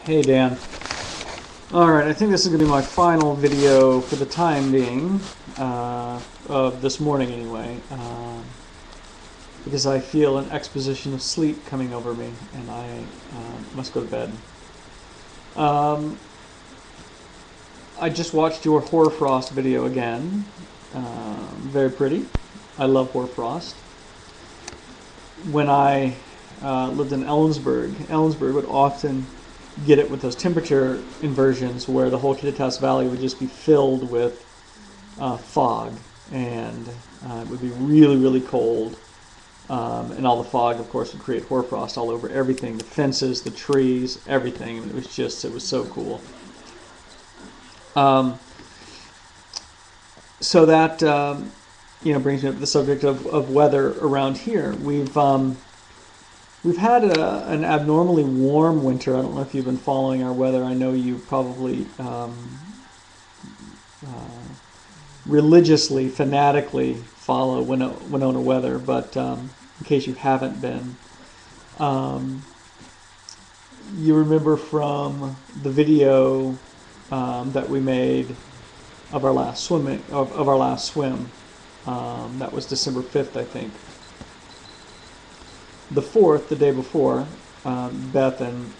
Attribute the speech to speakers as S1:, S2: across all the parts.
S1: Hey Dan. Alright, I think this is going to be my final video for the time being, of this morning anyway, because I feel an exposition of sleep coming over me and I must go to bed. I just watched your hoarfrost video again. Very pretty. I love hoarfrost. When I lived in Ellensburg would often get it with those temperature inversions where the whole Kittitas Valley would just be filled with fog, and it would be really, really cold. And all the fog, of course, would create hoarfrost all over everything, the fences, the trees, everything. And it was so cool. So that brings me up to the subject of weather around here. We've had an abnormally warm winter. I don't know if you've been following our weather. I know you probably religiously, fanatically follow Winona weather, but in case you haven't been, you remember from the video that we made of our last swim. That was December 5th, I think. The 4th, the day before, Beth and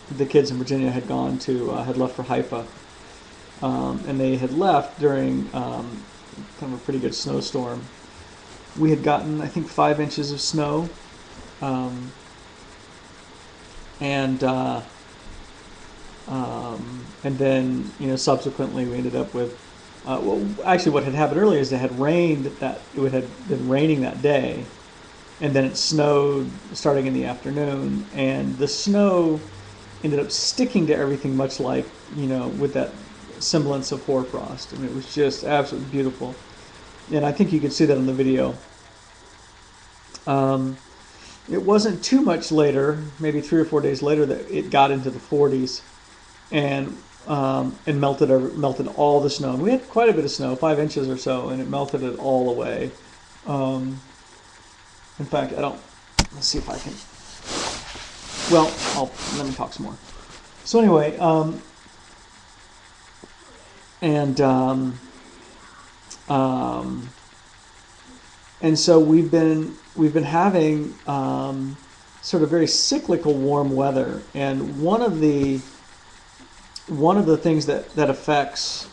S1: the kids in Virginia had left for Haifa, and they had left during kind of a pretty good snowstorm. We had gotten, I think, 5 inches of snow, and then subsequently we ended up with well, actually, what had happened earlier is it had rained it had been raining that day. And then it snowed starting in the afternoon, and the snow ended up sticking to everything, much like, with that semblance of hoarfrost. I mean, it was just absolutely beautiful. And I think you can see that in the video. It wasn't too much later, maybe 3 or 4 days later, that it got into the 40s and melted all the snow. And we had quite a bit of snow, 5 inches or so, and it melted it all away. In fact, let's see if I can, let me talk some more. So anyway, and so we've been having sort of very cyclical warm weather, and one of the things that affects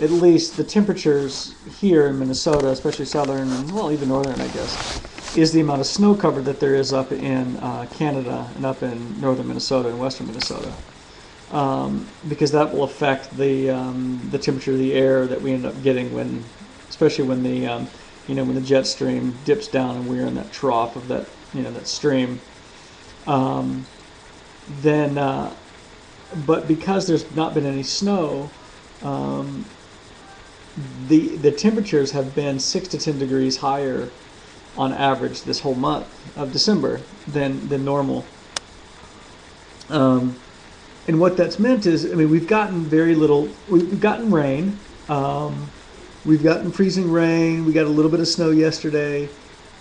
S1: at least the temperatures here in Minnesota, especially southern and even northern, I guess, is the amount of snow cover that there is up in Canada and up in northern Minnesota and western Minnesota, because that will affect the temperature of the air that we end up getting especially when the when the jet stream dips down and we're in that trough of that that stream. But because there's not been any snow, the temperatures have been 6 to 10 degrees higher on average this whole month of December than normal. And what that's meant is, we've gotten very little. We've gotten rain. We've gotten freezing rain. We got a little bit of snow yesterday,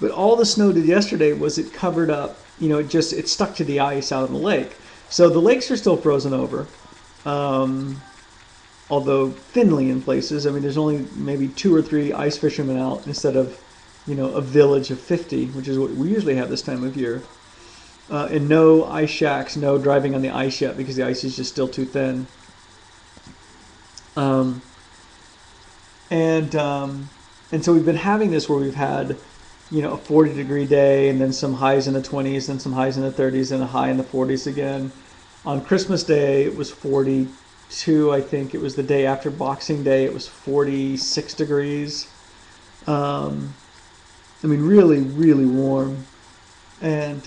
S1: but all the snow did yesterday was it covered up. It stuck to the ice out in the lake. So the lakes are still frozen over. Although thinly in places. There's only maybe 2 or 3 ice fishermen out instead of, a village of 50, which is what we usually have this time of year. And no ice shacks, no driving on the ice yet because the ice is just still too thin. And so we've been having this where we've had, a 40-degree day, and then some highs in the 20s, then some highs in the 30s, and a high in the 40s again. On Christmas Day, it was 42, I think. It was the day after Boxing Day. It was 46 degrees. Really, really warm. And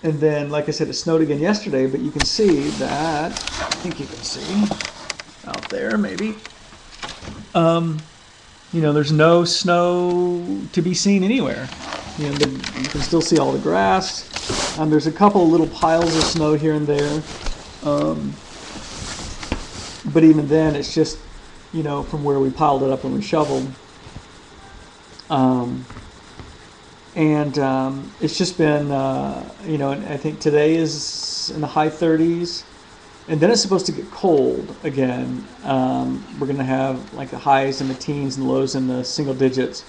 S1: then, like I said, it snowed again yesterday, but you can see that, I think you can see out there, maybe. There's no snow to be seen anywhere. You can still see all the grass. There's a couple of little piles of snow here and there. But even then, it's just, from where we piled it up when we shoveled. And it's just been, you know, and I think today is in the high 30s. And then it's supposed to get cold again. We're going to have like the highs in the teens and lows in the single digits.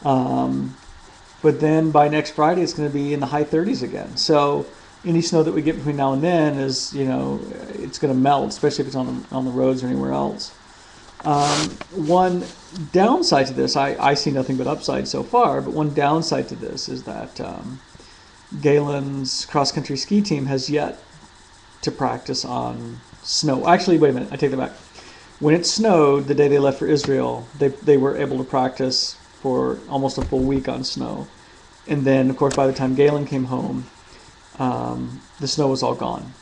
S1: But then by next Friday, it's going to be in the high 30s again. So any snow that we get between now and then is, you know, it's going to melt, especially if it's on the roads or anywhere else. One downside to this, I see nothing but upside so far, but one downside to this is that Galen's cross-country ski team has yet to practice on snow. Actually, wait a minute, I take that back. When it snowed the day they left for Israel, they were able to practice for almost a full week on snow. And then, of course, by the time Galen came home, the snow was all gone.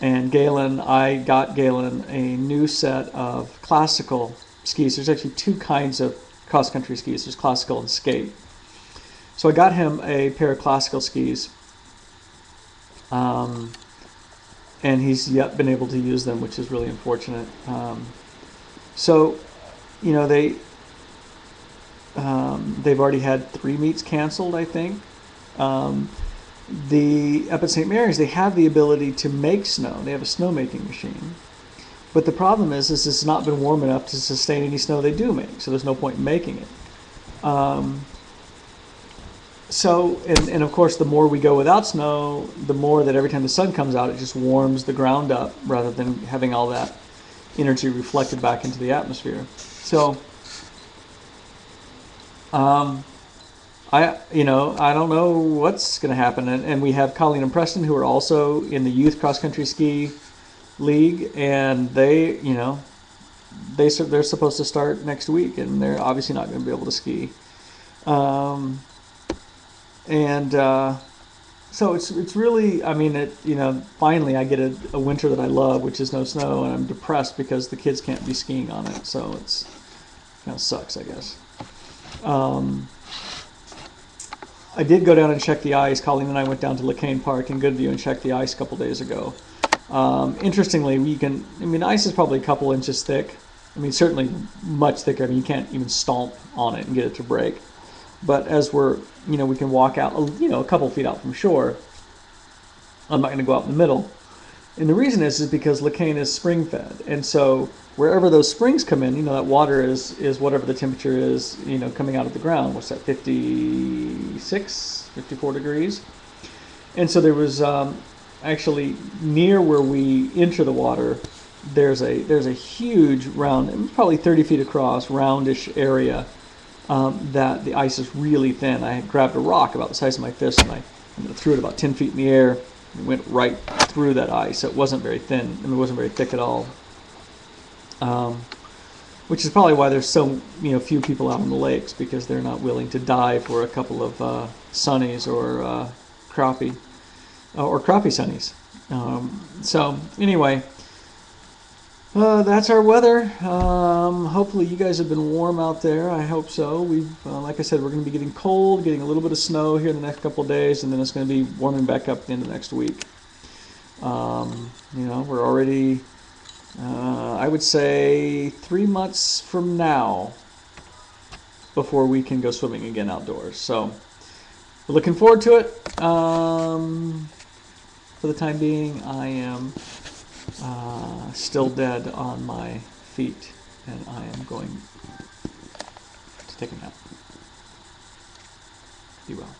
S1: And I got Galen a new set of classical skis. There's actually two kinds of cross-country skis. There's classical and skate. So I got him a pair of classical skis. And he's yet been able to use them, which is really unfortunate. So, you know, they've already had 3 meets canceled, I think. Up at St. Mary's, they have the ability to make snow. They have a snowmaking machine. But the problem is it's not been warm enough to sustain any snow they do make, so there's no point in making it. And of course, the more we go without snow, the more that every time the sun comes out, it just warms the ground up rather than having all that energy reflected back into the atmosphere. So, I don't know what's going to happen. And we have Colleen and Preston, who are also in the youth cross-country ski league, and they're supposed to start next week, and they're obviously not going to be able to ski. So it's really, I mean, finally I get a winter that I love, which is no snow, and I'm depressed because the kids can't be skiing on it. So it's kind of sucks, I guess. I did go down and check the ice. Colleen and I went down to LeCaine Park in Goodview and checked the ice a couple days ago. Interestingly, the ice is probably a couple inches thick. I mean, certainly much thicker. I mean, you can't even stomp on it and get it to break. But as we can walk out, a couple feet out from shore. I'm not going to go out in the middle. And the reason is because LeCaine is spring fed. And so wherever those springs come in, that water is whatever the temperature is, coming out of the ground. What's that, 56, 54 degrees? And so there was actually near where we enter the water, there's a huge round, probably 30 feet across, roundish area that the ice is really thin. I grabbed a rock about the size of my fist and I threw it about 10 feet in the air and went right through that ice. It wasn't very thin. It wasn't very thick at all. Which is probably why there's so few people out on the lakes, because they're not willing to dive for a couple of sunnies or crappie sunnies. So anyway, that's our weather. Hopefully you guys have been warm out there. I hope so. Like I said, we're going to be getting cold, getting a little bit of snow here in the next couple of days, and then it's going to be warming back up at the end of next week. We're already, I would say, 3 months from now before we can go swimming again outdoors. So we're looking forward to it. For the time being, I am still dead on my feet, and I am going to take a nap. Be well.